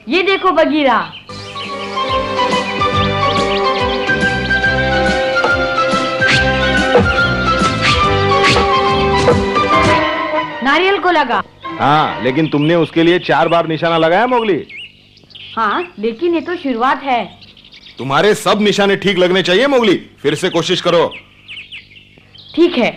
ये देखो बगीरा। नारियल को लगा। हाँ, लेकिन तुमने उसके लिए 4 बार निशाना लगाया मोगली। हाँ, लेकिन ये तो शुरुआत है। तुम्हारे सब निशाने ठीक लगने चाहिए मोगली। फिर से कोशिश करो। ठीक है।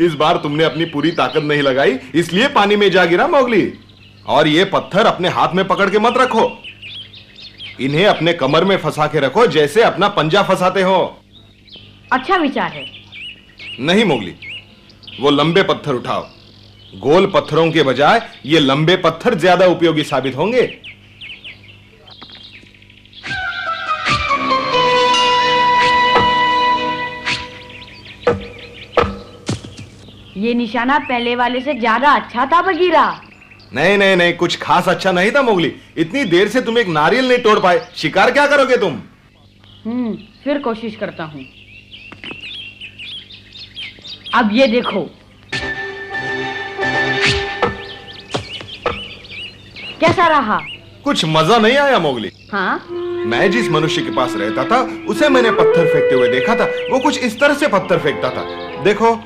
इस बार तुमने अपनी पूरी ताकत नहीं लगाई, इसलिए पानी में जा गिरा मोगली। और ये पत्थर अपने हाथ में पकड़ के मत रखो, इन्हें अपने कमर में फंसा के रखो, जैसे अपना पंजा फंसाते हो। अच्छा विचार है। नहीं मोगली, वो लंबे पत्थर उठाओ। गोल पत्थरों के बजाय ये लंबे पत्थर ज्यादा उपयोगी साबित होंगे। ये निशाना पहले वाले से ज्यादा अच्छा था बगीरा। नहीं नहीं नहीं, कुछ खास अच्छा नहीं था मोगली। इतनी देर से तुम एक नारियल नहीं तोड़ पाए, शिकार क्या करोगे तुम? फिर कोशिश करता हूं। अब ये देखो, कैसा रहा? कुछ मजा नहीं आया मोगली। हाँ? मैं जिस मनुष्य के पास रहता था उसे मैंने पत्थर फेंकते हुए देखा था। वो कुछ इस तरह से पत्थर फेंकता था, देखो।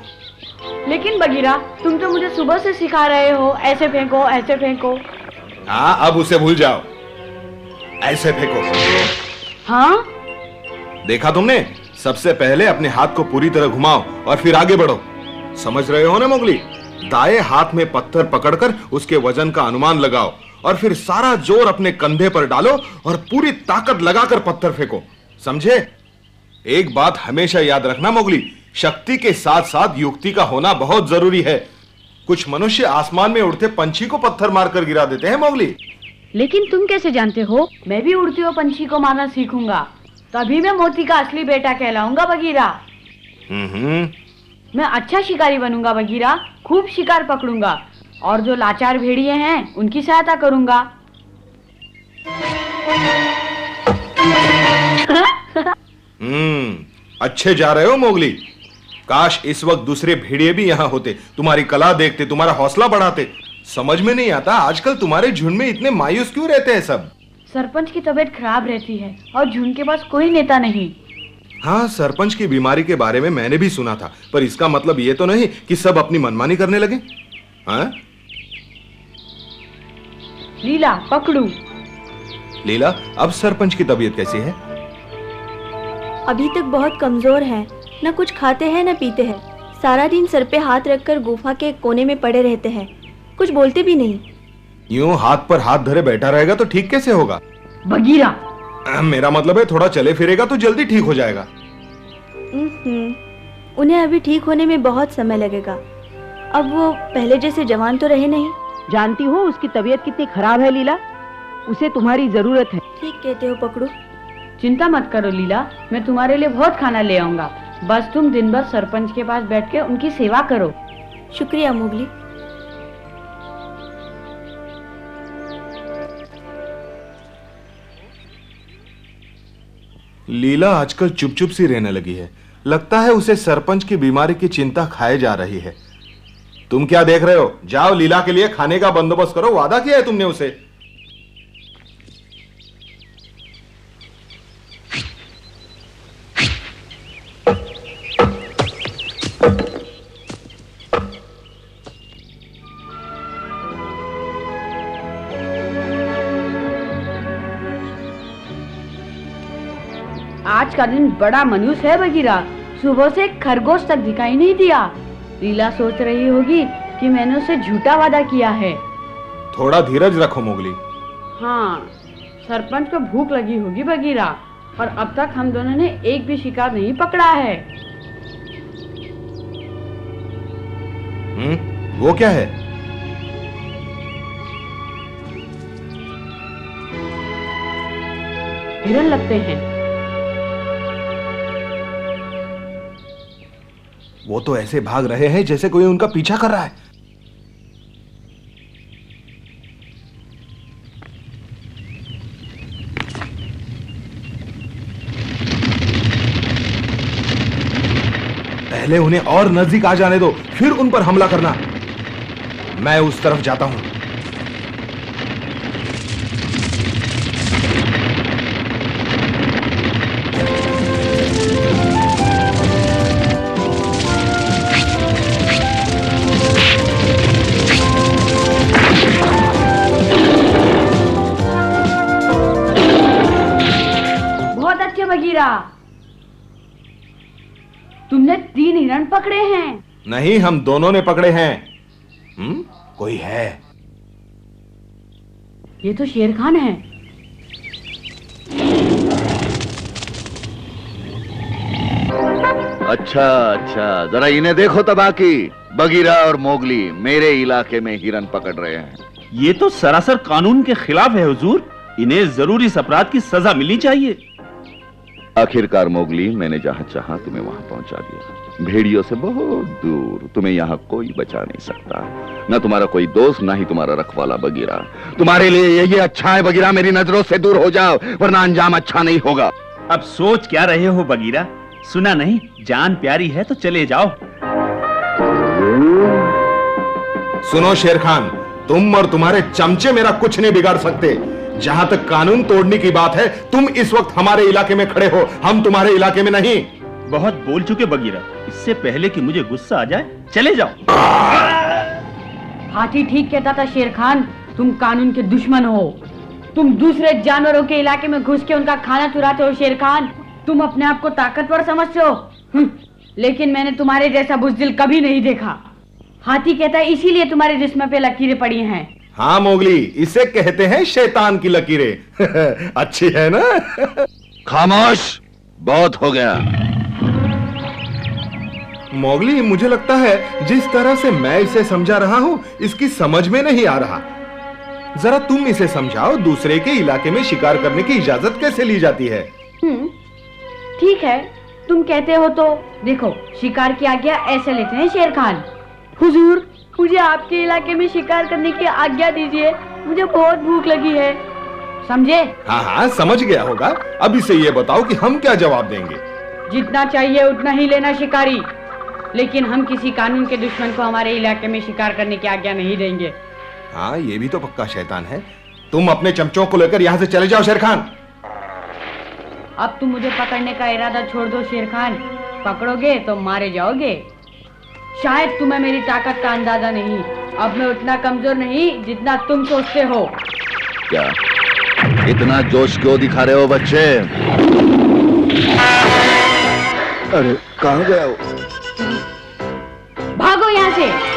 लेकिन बगीरा, तुम तो मुझे सुबह से सिखा रहे हो, ऐसे फेंको ऐसे फेंको। हाँ, अब उसे भूल जाओ। ऐसे फेंको। हाँ? देखा तुमने? सबसे पहले अपने हाथ को पूरी तरह घुमाओ और फिर आगे बढ़ो। समझ रहे हो ना मोगली? दाएं हाथ में पत्थर पकड़कर उसके वजन का अनुमान लगाओ और फिर सारा जोर अपने कंधे पर डालो और पूरी ताकत लगाकर पत्थर फेंको। समझे? एक बात हमेशा याद रखना मोगली, शक्ति के साथ साथ युक्ति का होना बहुत जरूरी है। कुछ मनुष्य आसमान में उड़ते पंछी को पत्थर मारकर गिरा देते हैं मोगली। लेकिन तुम कैसे जानते हो? मैं भी उड़ते हुए पंछी को मारना सीखूंगा, तभी मैं मोती का असली बेटा कहलाऊंगा बगीरा। मैं अच्छा शिकारी बनूंगा बगीरा, खूब शिकार पकड़ूंगा और जो लाचार भेड़िए हैं उनकी सहायता करूंगा। अच्छे जा रहे हो मोगली। काश इस वक्त दूसरे भेड़िए भी यहाँ होते, तुम्हारी कला देखते, तुम्हारा हौसला बढ़ाते। समझ में नहीं आता आजकल तुम्हारे झुंड में इतने मायूस क्यों रहते हैं सब? सरपंच की तबीयत खराब रहती है और झुंड के पास कोई नेता नहीं। हाँ, सरपंच की बीमारी के बारे में मैंने भी सुना था, पर इसका मतलब ये तो नहीं कि सब अपनी मनमानी करने लगे। हाँ? लीला पकड़ू। लीला, अब सरपंच की तबीयत कैसी है? अभी तक बहुत कमजोर है, न कुछ खाते हैं न पीते हैं। सारा दिन सर पे हाथ रखकर गुफा के कोने में पड़े रहते हैं, कुछ बोलते भी नहीं। यूं हाथ पर हाथ धरे बैठा रहेगा तो ठीक कैसे होगा? बगीरा, मेरा मतलब है थोड़ा चले फिरेगा तो जल्दी ठीक हो जाएगा। उन्हें अभी ठीक होने में बहुत समय लगेगा। अब वो पहले जैसे जवान तो रहे नहीं। जानती हो उसकी तबीयत कितनी खराब है लीला, उसे तुम्हारी जरूरत है। ठीक कहते हो पकड़ू। चिंता मत करो लीला, मैं तुम्हारे लिए बहुत खाना ले आऊंगा। बस तुम दिन भर सरपंच के पास बैठ के उनकी सेवा करो। शुक्रिया मोगली। लीला आजकल चुप चुप सी रहने लगी है। लगता है उसे सरपंच की बीमारी की चिंता खाए जा रही है। तुम क्या देख रहे हो? जाओ लीला के लिए खाने का बंदोबस्त करो, वादा किया है तुमने उसे। आज का दिन बड़ा मनूस है बगीरा, सुबह से खरगोश तक दिखाई नहीं दिया। लीला सोच रही होगी कि मैंने उसे झूठा वादा किया है। थोड़ा धीरज रखो मोगली। हाँ, सरपंच को भूख लगी होगी बगीरा, और अब तक हम दोनों ने एक भी शिकार नहीं पकड़ा है। वो क्या है? हिरन लगते हैं। वो तो ऐसे भाग रहे हैं जैसे कोई उनका पीछा कर रहा है। पहले उन्हें और नजदीक आ जाने दो, फिर उन पर हमला करना। मैं उस तरफ जाता हूं। बहुत अच्छे बगीरा, तुमने 3 हिरण पकड़े हैं। नहीं, हम दोनों ने पकड़े हैं। कोई है? ये तो शेर खान है। अच्छा अच्छा, जरा इन्हें देखो तबाकी। बगीरा और मोगली मेरे इलाके में हिरन पकड़ रहे हैं। ये तो सरासर कानून के खिलाफ है हुजूर। इन्हें जरूर इस अपराध की सजा मिलनी चाहिए। आखिरकार मोगली, मैंने जहां चाहा तुम्हें वहां पहुंचा दिया। भेड़ियों से बहुत दूर। तुम्हें यहाँ कोई बचा नहीं सकता। न तुम्हारा कोई दोस्त, ना ही तुम्हारा रखवाला बगीरा। तुम्हारे लिए ये अच्छा है बगीरा, मेरी नजरों से दूर हो जाओ, वरना अंजाम अच्छा नहीं होगा। अब सोच क्या रहे हो बगीरा? सुना नहीं, जान प्यारी है तो चले जाओ। सुनो शेर खान, तुम और तुम्हारे चमचे मेरा कुछ नहीं बिगाड़ सकते। जहां तक कानून तोड़ने की बात है, तुम इस वक्त हमारे इलाके में खड़े हो, हम तुम्हारे इलाके में नहीं। बहुत बोल चुके बगीरा, इससे पहले कि मुझे गुस्सा आ जाए चले जाओ। हाथी ठीक कहता था शेर खान, तुम कानून के दुश्मन हो। तुम दूसरे जानवरों के इलाके में घुस के उनका खाना चुराते हो शेर खान। तुम अपने आप को ताकतवर समझते हो, लेकिन मैंने तुम्हारे जैसा बुज़दिल कभी नहीं देखा। हाथी कहता है इसीलिए तुम्हारे जिस्म पे लकीरें पड़ी हैं। हाँ मोगली, इसे कहते हैं शैतान की लकीरें। अच्छी है ना? खामोश, बहुत हो गया। मोगली, मुझे लगता है जिस तरह से मैं इसे समझा रहा हूं, इसकी समझ में नहीं आ रहा। जरा तुम इसे समझाओ, दूसरे के इलाके में शिकार करने की इजाजत कैसे ली जाती है? ठीक है, तुम कहते हो तो देखो, शिकार की आज्ञा ऐसे लेते हैं शेर खान। हुजूर, मुझे आपके इलाके में शिकार करने की आज्ञा दीजिए, मुझे बहुत भूख लगी है। समझे? हाँ हाँ, समझ गया होगा। अब इसे ये बताओ कि हम क्या जवाब देंगे। जितना चाहिए उतना ही लेना शिकारी, लेकिन हम किसी कानून के दुश्मन को हमारे इलाके में शिकार करने की आज्ञा नहीं देंगे। हाँ, ये भी तो पक्का शैतान है। तुम अपने चमचों को लेकर यहाँ से चले जाओ शेर खान। अब तुम मुझे पकड़ने का इरादा छोड़ दो शेर खान। पकड़ोगे तो मारे जाओगे। शायद तुम्हें मेरी ताकत का अंदाजा नहीं। अब मैं उतना कमजोर नहीं जितना तुम सोचते हो। क्या इतना जोश क्यों दिखा रहे हो बच्चे? अरे कहाँ गया वो? भागो यहाँ से।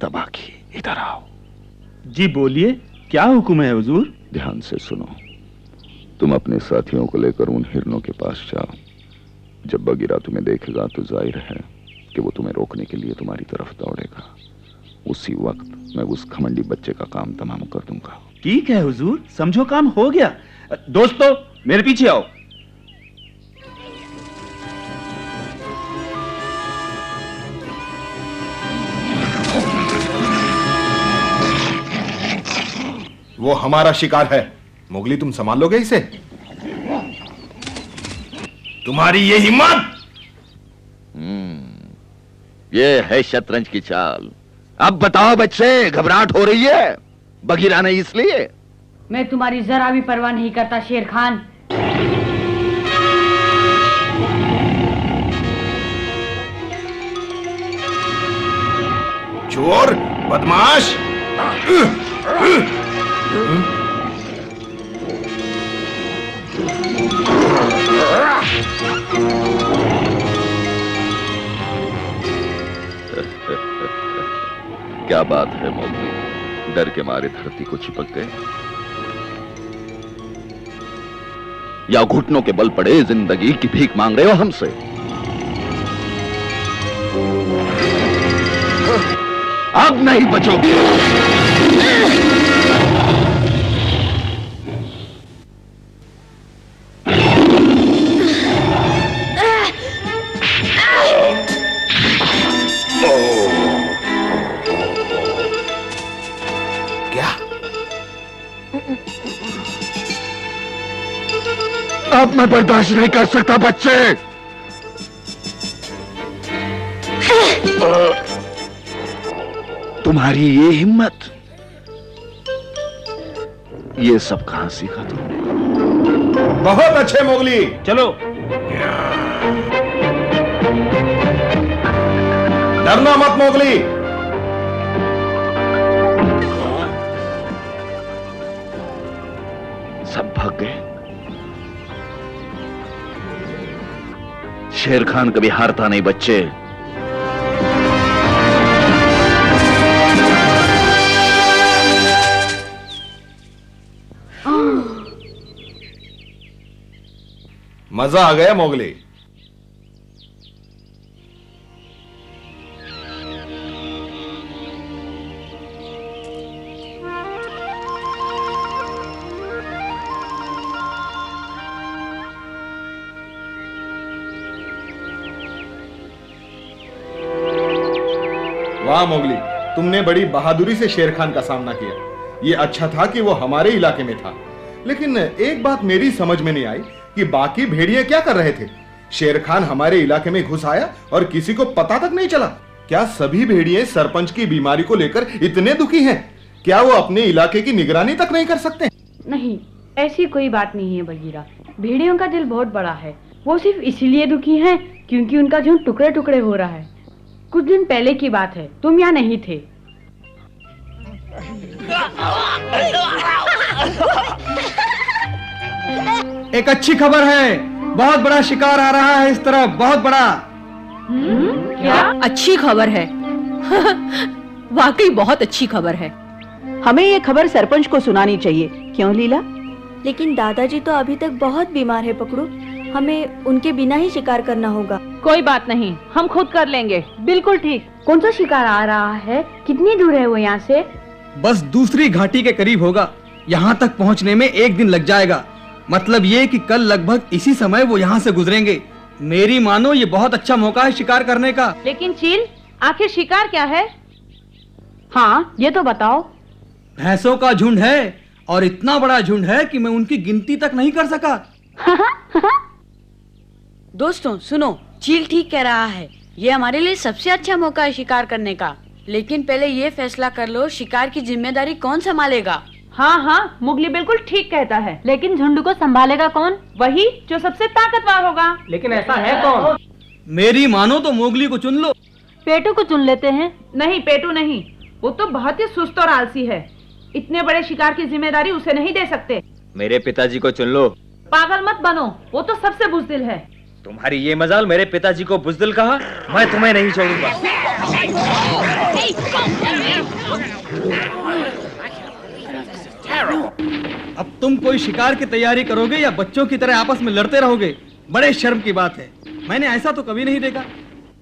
तबाकी, इधर आओ। जी बोलिए, क्या हुक्म है हुजूर? ध्यान से सुनो। तुम अपने साथियों को लेकर उन हिरणों के पास जाओ। जब बगीरा तुम्हें देखेगा तो जाहिर है कि वो तुम्हें रोकने के लिए तुम्हारी तरफ दौड़ेगा। उसी वक्त मैं उस घमंडी बच्चे का काम तमाम कर दूंगा। ठीक है हुजूर, समझो काम हो गया। दोस्तों, मेरे पीछे आओ। वो हमारा शिकार है। मोगली, तुम संभाल लोगे इसे? तुम्हारी ये हिम्मत! ये है शतरंज की चाल। अब बताओ बच्चे, घबराहट हो रही है? बगीरा नहीं इसलिए? मैं तुम्हारी जरा भी परवाह नहीं करता शेर खान। चोर, बदमाश! क्या बात है मोगली, डर के मारे धरती को चिपक गए या घुटनों के बल पड़े जिंदगी की भीख मांग रहे हो हमसे? अब नहीं बचोगे। अब मैं बर्दाश्त नहीं कर सकता बच्चे। तुम्हारी ये हिम्मत, ये सब कहां सीखा तुमने? बहुत अच्छे मोगली। चलो। डरना मत मोगली। सब भाग गए। शेर खान कभी हारता नहीं बच्चे। मजा आ गया मोगली। वाह मोगली, तुमने बड़ी बहादुरी से शेर खान का सामना किया। ये अच्छा था कि वो हमारे इलाके में था। लेकिन एक बात मेरी समझ में नहीं आई कि बाकी भेड़िए क्या कर रहे थे। शेर खान हमारे इलाके में घुस आया और किसी को पता तक नहीं चला। क्या सभी भेड़िए सरपंच की बीमारी को लेकर इतने दुखी हैं? क्या वो अपने इलाके की निगरानी तक नहीं कर सकते? नहीं, ऐसी कोई बात नहीं है बगीरा। भेड़ियों का दिल बहुत बड़ा है। वो सिर्फ इसीलिए दुखी हैं क्योंकि उनका झुंड टुकड़े टुकड़े हो रहा है। कुछ दिन पहले की बात है, तुम यहाँ नहीं थे। एक अच्छी खबर है, बहुत बड़ा शिकार आ रहा है इस तरफ, बहुत बड़ा। क्या अच्छी खबर है? वाकई बहुत अच्छी खबर है। हमें ये खबर सरपंच को सुनानी चाहिए, क्यों लीला? लेकिन दादाजी तो अभी तक बहुत बीमार है पकड़ू। हमें उनके बिना ही शिकार करना होगा। कोई बात नहीं, हम खुद कर लेंगे। बिल्कुल ठीक। कौन सा शिकार आ रहा है? कितनी दूर है वो यहाँ से? बस दूसरी घाटी के करीब होगा। यहाँ तक पहुँचने में 1 दिन लग जाएगा। मतलब ये कि कल लगभग इसी समय वो यहाँ से गुजरेंगे। मेरी मानो ये बहुत अच्छा मौका है शिकार करने का। लेकिन चील, आखिर शिकार क्या है? हाँ, ये तो बताओ। भैंसों का झुंड है और इतना बड़ा झुंड है कि मैं उनकी गिनती तक नहीं कर सका। दोस्तों सुनो, चील ठीक कह रहा है। ये हमारे लिए सबसे अच्छा मौका है शिकार करने का। लेकिन पहले ये फैसला कर लो, शिकार की जिम्मेदारी कौन संभालेगा? हाँ हाँ, मुगली बिल्कुल ठीक कहता है। लेकिन झुंड को संभालेगा कौन? वही जो सबसे ताकतवर होगा। लेकिन ऐसा है कौन? मेरी मानो तो मोगली को चुन लो। पेटू को चुन लेते हैं। नहीं, पेटू नहीं, वो तो बहुत ही सुस्त और आलसी है। इतने बड़े शिकार की जिम्मेदारी उसे नहीं दे सकते। मेरे पिताजी को चुन लो। पागल मत बनो, वो तो सबसे बुज़दिल है। तुम्हारी ये मजाल, मेरे पिताजी को बुज़दिल कहा? मैं तुम्हें नहीं छोड़ूंगा। अब तुम कोई शिकार की तैयारी करोगे या बच्चों की तरह आपस में लड़ते रहोगे? बड़े शर्म की बात है, मैंने ऐसा तो कभी नहीं देखा।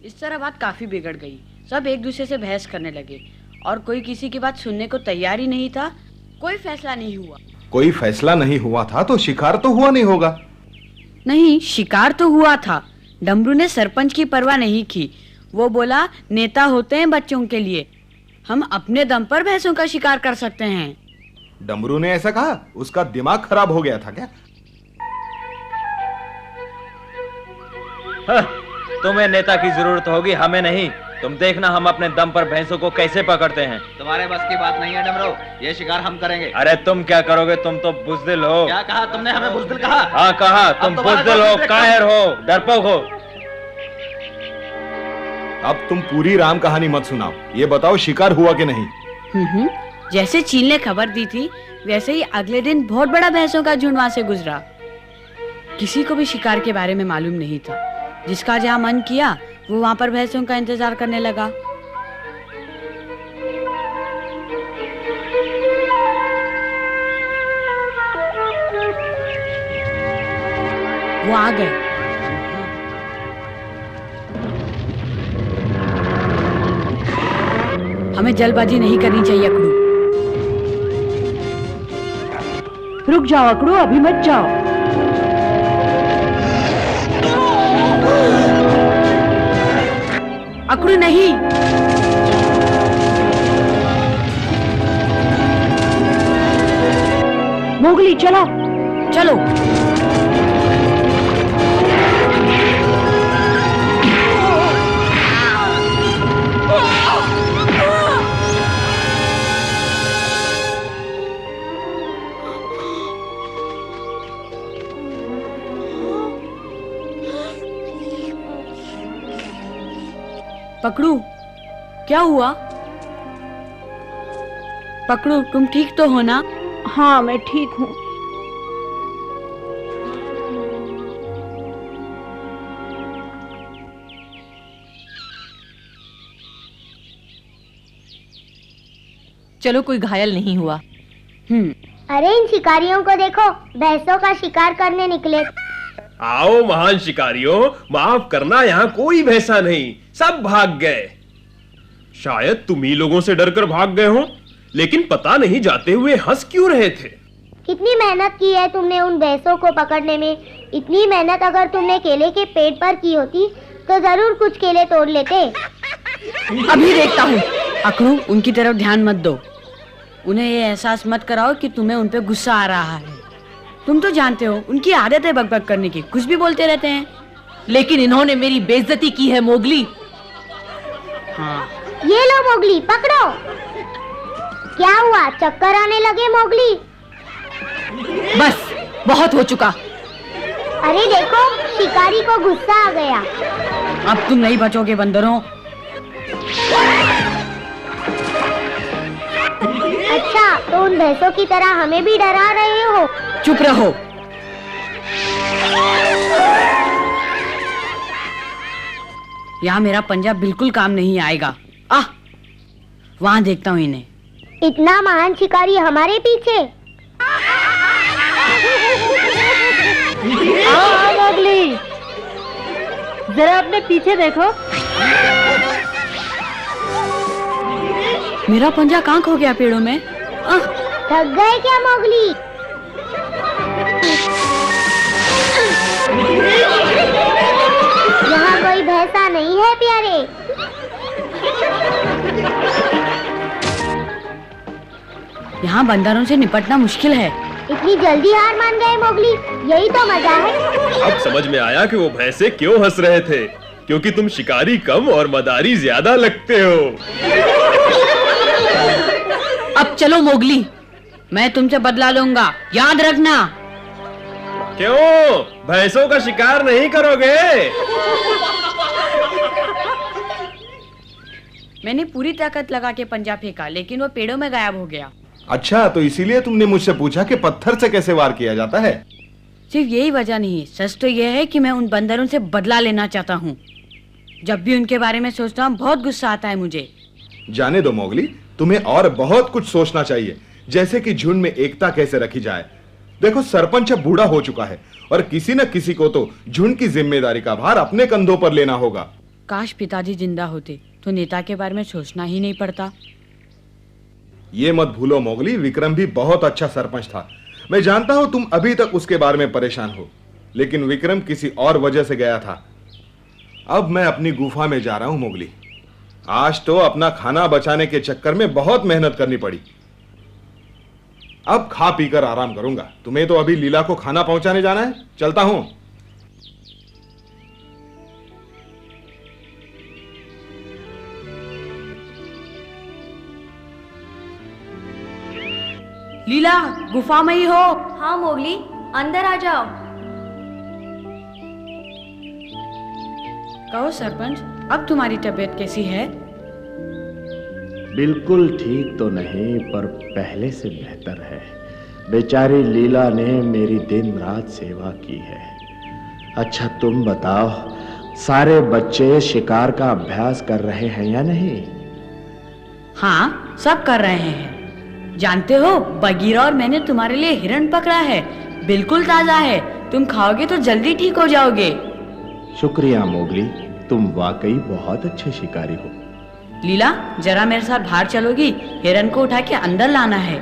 इस तरह बात काफी बिगड़ गई। सब एक दूसरे से बहस करने लगे और कोई किसी की बात सुनने को तैयार ही नहीं था। कोई फैसला नहीं हुआ। कोई फैसला नहीं हुआ था तो शिकार तो हुआ नहीं होगा। नहीं, शिकार तो हुआ था। डमरू ने सरपंच की परवाह नहीं की। वो बोला, नेता होते हैं बच्चों के लिए, हम अपने दम पर भैंसों का शिकार कर सकते हैं। डमरू ने ऐसा कहा? उसका दिमाग खराब हो गया था क्या? तुम्हें नेता की जरूरत होगी, हमें नहीं। तुम देखना हम अपने दम पर भैंसों को कैसे पकड़ते हैं। तुम्हारे बस की बात नहीं है डमरू, ये शिकार हम करेंगे। अरे तुम क्या करोगे? तुम तो बुज़दिल हो। क्या कहा तुमने? हमें बुज़दिल कहा? हाँ कहा। तुम बुज़दिल हो, कायर हो, डरपोक हो। अब तुम पूरी राम कहानी मत सुनाओ, ये बताओ शिकार हुआ कि नहीं? जैसे चील ने खबर दी थी वैसे ही अगले दिन बहुत बड़ा भैंसों का झुंड वहां से गुजरा। किसी को भी शिकार के बारे में मालूम नहीं था। जिसका जहां मन किया वो वहां पर भैंसों का इंतजार करने लगा। वो आ गए। हमें जल्दबाजी नहीं करनी चाहिए अकड़ू। रुक जाओ अकड़ू, अभी मत जाओ। अकड़ू नहीं। मोगली चलो। चलो। पकड़ू, क्या हुआ? पकड़ू, तुम ठीक तो हो ना? हाँ, मैं ठीक हूँ। चलो, कोई घायल नहीं हुआ। अरे इन शिकारियों को देखो, भैंसों का शिकार करने निकले। आओ महान शिकारियों, माफ करना, यहाँ कोई भैंसा नहीं, सब भाग गए। शायद तुम ही लोगों से डरकर भाग गए हो, लेकिन पता नहीं जाते हुए हंस क्यों रहे थे। कितनी मेहनत की है तुमने उन भैंसों को पकड़ने में। इतनी मेहनत अगर तुमने केले के पेड़ पर की होती तो जरूर कुछ केले तोड़ लेते। अभी देखता हूँ। अकड़ू, उनकी तरफ ध्यान मत दो। उन्हें ये एहसास मत कराओ कि तुम्हें उन पे गुस्सा आ रहा है। तुम तो जानते हो उनकी आदत है बकबक करने की, कुछ भी बोलते रहते हैं। लेकिन इन्होंने मेरी बेइज्जती की है मोगली। हाँ। ये लो मोगली, पकड़ो। क्या हुआ, चक्कर आने लगे मोगली? बस, बहुत हो चुका। अरे देखो, शिकारी को गुस्सा आ गया। अब तुम नहीं बचोगे बंदरों। अच्छा, तो उन भैंसों की तरह हमें भी डरा रहे हो? चुप रहो। यहाँ मेरा पंजा बिल्कुल काम नहीं आएगा। वहाँ देखता हूँ इन्हें। इतना महान शिकारी हमारे पीछे। आओ मोगली, जरा अपने पीछे देखो। मेरा पंजा कहाँ खो गया पेड़ों में? थक गए क्या मोगली? यहाँ कोई भैंसा नहीं है प्यारे। यहाँ बंदरों से निपटना मुश्किल है। इतनी जल्दी हार मान गए मोगली, यही तो मजा है। अब समझ में आया कि वो भैंसे क्यों हंस रहे थे, क्योंकि तुम शिकारी कम और मदारी ज्यादा लगते हो। अब चलो मोगली, मैं तुमसे बदला लूंगा, याद रखना। क्यों, भैंसों का शिकार नहीं करोगे? मैंने पूरी ताकत लगा के पंजा फेंका, लेकिन वो पेड़ों में गायब हो गया। अच्छा, तो इसीलिए तुमने मुझसे पूछा कि पत्थर से कैसे वार किया जाता है? सिर्फ यही वजह नहीं, सच तो यह है कि मैं उन बंदरों से बदला लेना चाहता हूँ। जब भी उनके बारे में सोचता हूँ बहुत गुस्सा आता है मुझे। जाने दो मोगली, तुम्हें और बहुत कुछ सोचना चाहिए, जैसे कि झुंड में एकता कैसे रखी जाए। देखो, सरपंच अब बूढ़ा हो चुका है और किसी न किसी को तो झुंड की जिम्मेदारी का भार अपने कंधों पर लेना होगा। काश पिताजी जिंदा होते तो नेता के बारे में सोचना ही नहीं पड़ता। ये मत भूलो मोगली, विक्रम भी बहुत अच्छा सरपंच था। मैं जानता हूं तुम अभी तक उसके बारे में परेशान हो, लेकिन विक्रम किसी और वजह से गया था। अब मैं अपनी गुफा में जा रहा हूं मोगली। आज तो अपना खाना बचाने के चक्कर में बहुत मेहनत करनी पड़ी। अब खा पीकर आराम करूंगा। तुम्हें तो अभी लीला को खाना पहुंचाने जाना है, चलता हूं। लीला, गुफा में ही हो? हाँ मोगली, अंदर आ जाओ। कहो सरपंच, अब तुम्हारी तबीयत कैसी है? बिल्कुल ठीक तो नहीं, पर पहले से बेहतर है। बेचारी लीला ने मेरी दिन रात सेवा की है। अच्छा तुम बताओ, सारे बच्चे शिकार का अभ्यास कर रहे हैं या नहीं? हाँ, सब कर रहे हैं। जानते हो, बगीरा और मैंने तुम्हारे लिए हिरण पकड़ा है, बिल्कुल ताजा है। तुम खाओगे तो जल्दी ठीक हो जाओगे। शुक्रिया मोगली, तुम वाकई बहुत अच्छे शिकारी हो। लीला, जरा मेरे साथ बाहर चलोगी? हिरण को उठा के अंदर लाना है।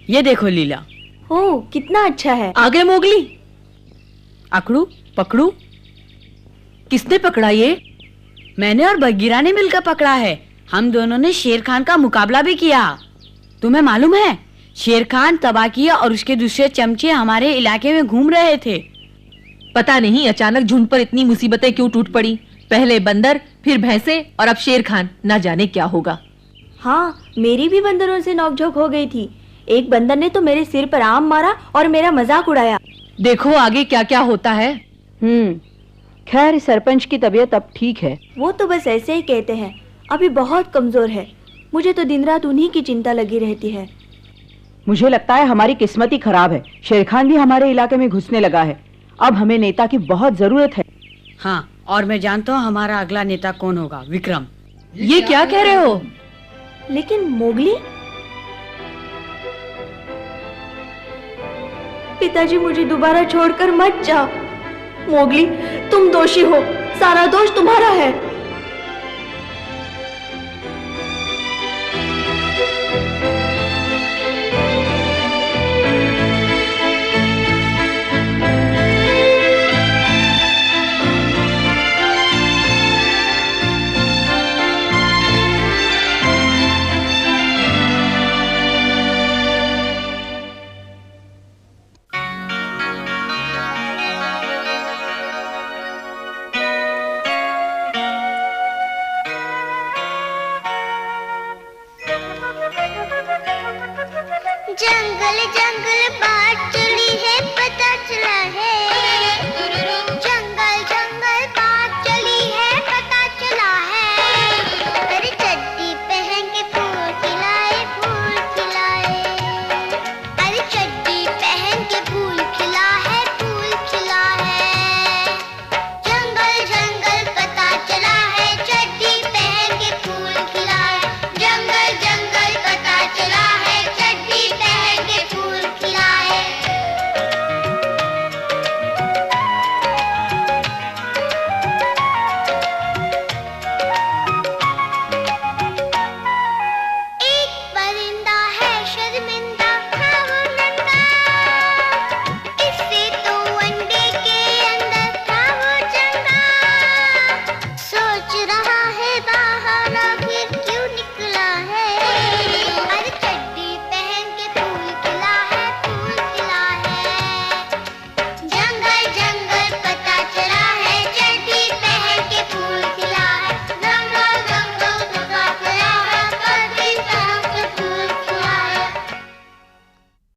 ये देखो लीला। ओह, कितना अच्छा है। आगे मोगली। अकड़ू, पकड़ू। किसने पकड़ा ये? मैंने और बगीरा ने मिलकर पकड़ा है। हम दोनों ने शेर खान का मुकाबला भी किया। तुम्हें मालूम है, शेर खान, तबाकिया और उसके दूसरे चमचे हमारे इलाके में घूम रहे थे। पता नहीं अचानक झुंड पर इतनी मुसीबतें क्यों टूट पड़ी। पहले बंदर, फिर भैंसे और अब शेर खान। ना जाने क्या होगा। हाँ, मेरी भी बंदरों से नोकझोंक हो गई थी। एक बंदर ने तो मेरे सिर पर आम मारा और मेरा मजाक उड़ाया। देखो आगे क्या क्या होता है। खैर सरपंच की तबीयत अब ठीक है। वो तो बस ऐसे ही कहते हैं, अभी बहुत कमजोर है। मुझे तो दिन रात उन्हीं की चिंता लगी रहती है। मुझे लगता है हमारी किस्मत ही खराब है। शेर खान भी हमारे इलाके में घुसने लगा है। अब हमें नेता की बहुत जरूरत है। हाँ, और मैं जानता हूँ हमारा अगला नेता कौन होगा, विक्रम। ये क्या कह रहे हो? लेकिन मोगली, पिताजी मुझे दोबारा छोड़कर मत जाओ। मोगली, तुम दोषी हो, सारा दोष तुम्हारा है। जंगल जंगल बाहर